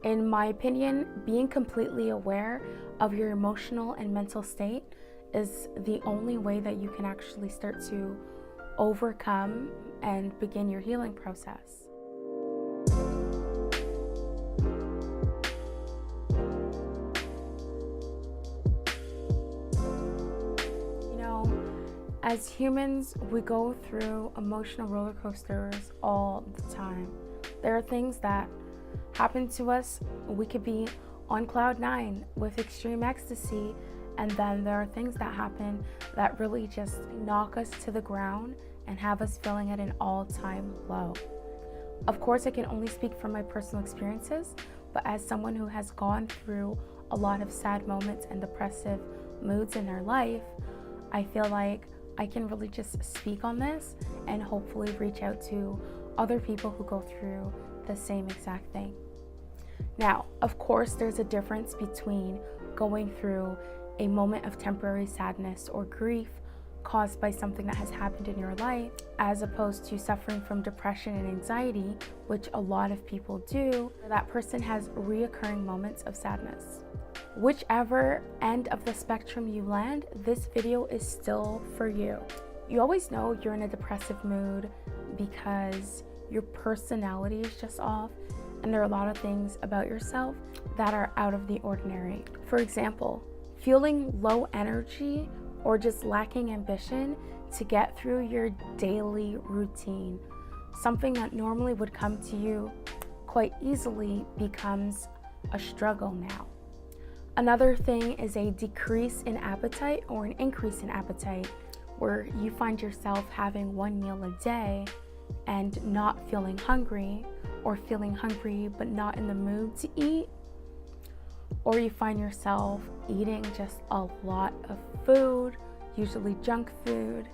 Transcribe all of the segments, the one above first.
In my opinion, being completely aware of your emotional and mental state is the only way that you can actually start to overcome and begin your healing process. As humans, we go through emotional roller coasters all the time. There are things that happen to us. We could be on cloud 9 with extreme ecstasy, and then there are things that happen that really just knock us to the ground and have us feeling at an all-time low. Of course, I can only speak from my personal experiences, but as someone who has gone through a lot of sad moments and depressive moods in their life, I feel like I can really just speak on this and hopefully reach out to other people who go through the same exact thing. Now, of course, there's a difference between going through a moment of temporary sadness or grief caused by something that has happened in your life, as opposed to suffering from depression and anxiety, which a lot of people do. That person has reoccurring moments of sadness. Whichever end of the spectrum you land, this video is still for you. You always know you're in a depressive mood because your personality is just off, and there are a lot of things about yourself that are out of the ordinary. For example, feeling low energy or just lacking ambition to get through your daily routine. Something that normally would come to you quite easily becomes a struggle now. Another thing is a decrease in appetite or an increase in appetite, where you find yourself having one meal a day and not feeling hungry, or feeling hungry but not in the mood to eat. Or you find yourself eating just a lot of food, usually junk food,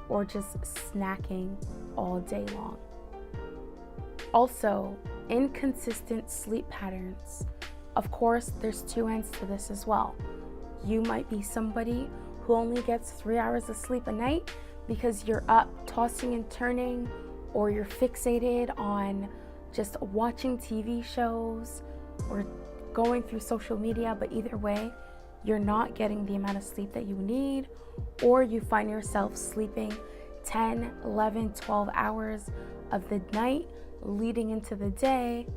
or just snacking all day long. Also, inconsistent sleep patterns. Of course, there's two ends to this as well. You might be somebody who only gets 3 hours of sleep a night because you're up tossing and turning, or you're fixated on just watching TV shows or going through social media, but either way, you're not getting the amount of sleep that you need, or you find yourself sleeping 10, 11, 12 hours of the night leading into the day,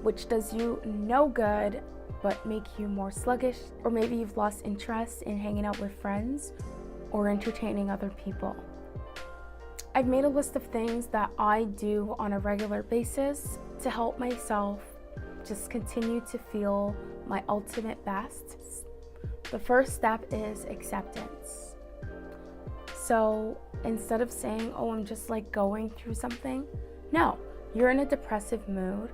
which does you no good but make you more sluggish. Or maybe you've lost interest in hanging out with friends or entertaining other people. I've made a list of things that I do on a regular basis to help myself just continue to feel my ultimate best. The first step is acceptance. So instead of saying, oh, I'm just like going through something, no, you're in a depressive mood,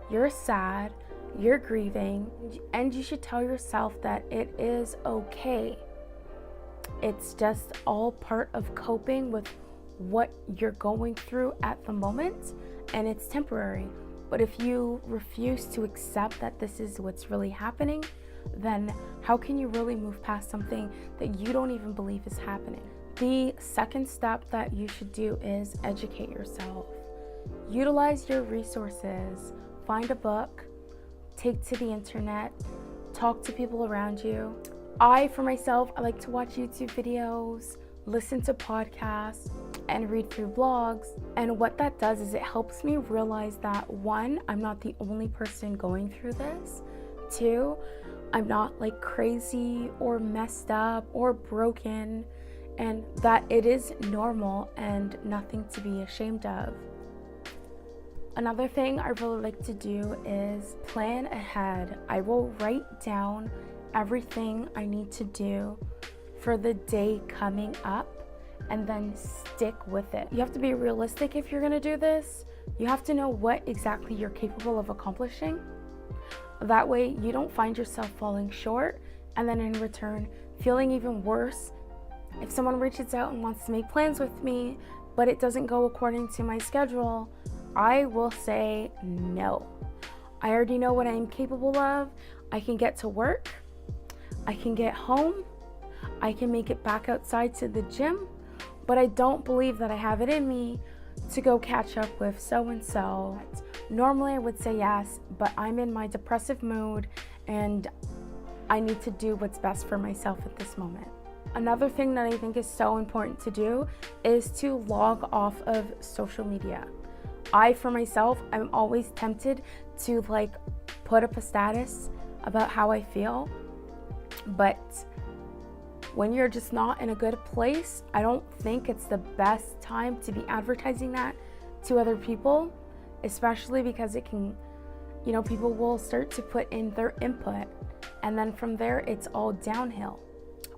you're sad, you're grieving, and you should tell yourself that it is okay. It's just all part of coping with what you're going through at the moment, and it's temporary. But if you refuse to accept that this is what's really happening, then how can you really move past something that you don't even believe is happening? The second step that you should do is educate yourself. Utilize your resources. Find a book, take to the internet, talk to people around you. For myself, I like to watch YouTube videos, listen to podcasts, and read through blogs. And what that does is it helps me realize that, one, I'm not the only person going through this. Two, I'm not like crazy or messed up or broken, and that it is normal and nothing to be ashamed of. Another thing I really like to do is plan ahead. I will write down everything I need to do for the day coming up and then stick with it. You have to be realistic if you're gonna do this. You have to know what exactly you're capable of accomplishing. That way you don't find yourself falling short and then in return feeling even worse. If someone reaches out and wants to make plans with me, but it doesn't go according to my schedule, I will say no. I already know what I am capable of. I can get to work, I can get home, I can make it back outside to the gym, but I don't believe that I have it in me to go catch up with so-and-so Normally I would say yes, but I'm in my depressive mood and I need to do what's best for myself at this moment. Another thing that I think is so important to do is to log off of social media. I, for myself, I'm always tempted to put up a status about how I feel, but when you're just not in a good place, I don't think it's the best time to be advertising that to other people, especially because it can, people will start to put in their input, and then from there it's all downhill.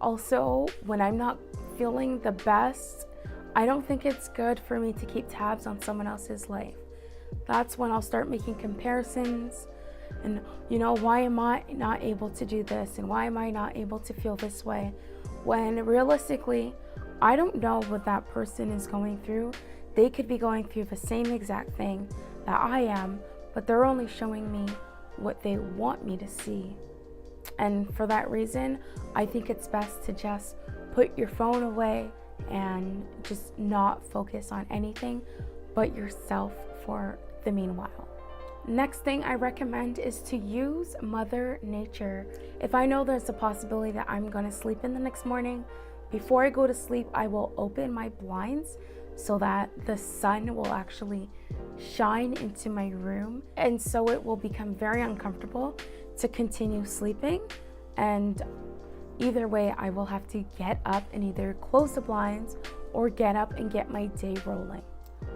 Also, when I'm not feeling the best, I don't think it's good for me to keep tabs on someone else's life. That's when I'll start making comparisons and, why am I not able to do this and why am I not able to feel this way? When realistically, I don't know what that person is going through. They could be going through the same exact thing that I am, but they're only showing me what they want me to see. And for that reason, I think it's best to just put your phone away and just not focus on anything but yourself for the meanwhile. Next thing I recommend is to use Mother Nature. If I know there's a possibility that I'm gonna sleep in the next morning, before I go to sleep, I will open my blinds so that the sun will actually shine into my room, and so it will become very uncomfortable to continue sleeping. And either way, I will have to get up and either close the blinds or get up and get my day rolling.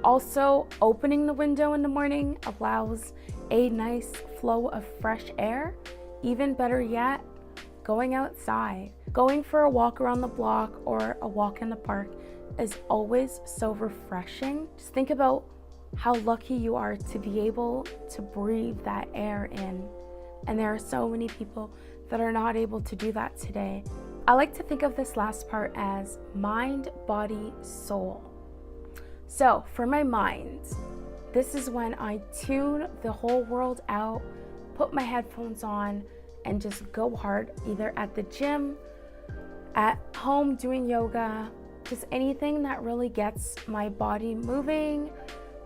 Also, opening the window in the morning allows a nice flow of fresh air. Even better yet, going outside. Going for a walk around the block or a walk in the park is always so refreshing. Just think about how lucky you are to be able to breathe that air in. And there are so many people that are not able to do that today. I like to think of this last part as mind, body, soul. So for my mind, this is when I tune the whole world out, put my headphones on, and just go hard, either at the gym, at home doing yoga, just anything that really gets my body moving,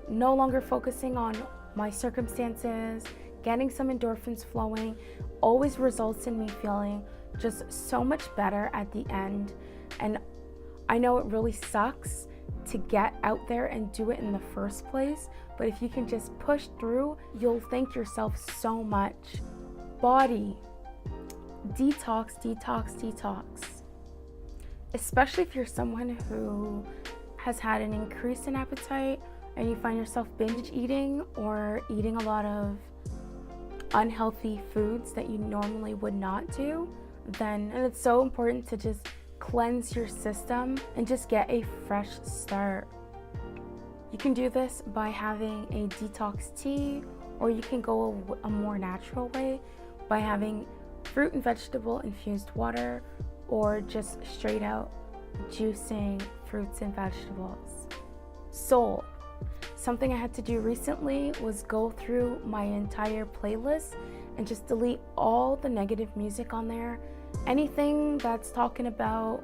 no longer focusing on my circumstances, getting some endorphins flowing, always results in me feeling just so much better at the end. And I know it really sucks to get out there and do it in the first place, but if you can just push through, you'll thank yourself so much. Body, detox, detox, detox. Especially if you're someone who has had an increase in appetite and you find yourself binge eating or eating a lot of unhealthy foods that you normally would not do, then it's so important to just cleanse your system and just get a fresh start. You can do this by having a detox tea, or you can go a more natural way by having fruit and vegetable infused water, or just straight out juicing fruits and vegetables. Soul. Something I had to do recently was go through my entire playlist and just delete all the negative music on there. Anything that's talking about,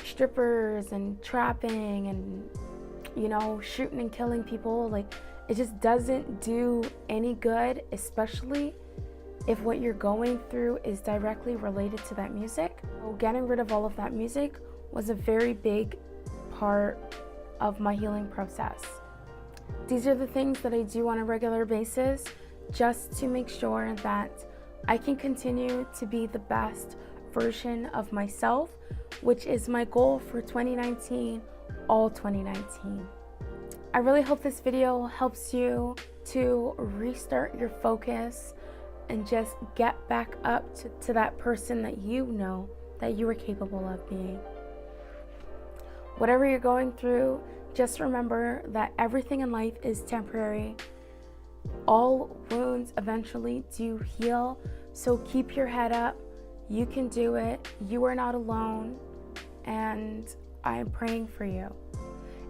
strippers and trapping and, shooting and killing people, it just doesn't do any good, especially if what you're going through is directly related to that music. So getting rid of all of that music was a very big part of my healing process. These are the things that I do on a regular basis just to make sure that I can continue to be the best version of myself, which is my goal for 2019, all 2019. I really hope this video helps you to restart your focus and just get back up to that person that you know that you are capable of being. Whatever you're going through, just remember that everything in life is temporary. All wounds eventually do heal, so keep your head up. You can do it. You are not alone, and I'm praying for you.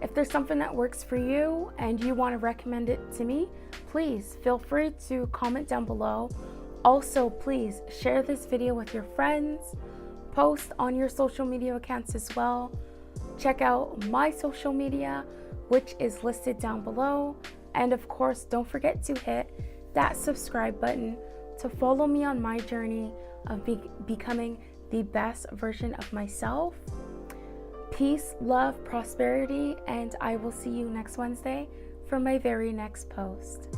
If there's something that works for you and you want to recommend it to me, please feel free to comment down below. Also, please share this video with your friends, post on your social media accounts as well. Check out my social media, which is listed down below. And of course, don't forget to hit that subscribe button to follow me on my journey of becoming the best version of myself. Peace, love, prosperity, and I will see you next Wednesday for my very next post.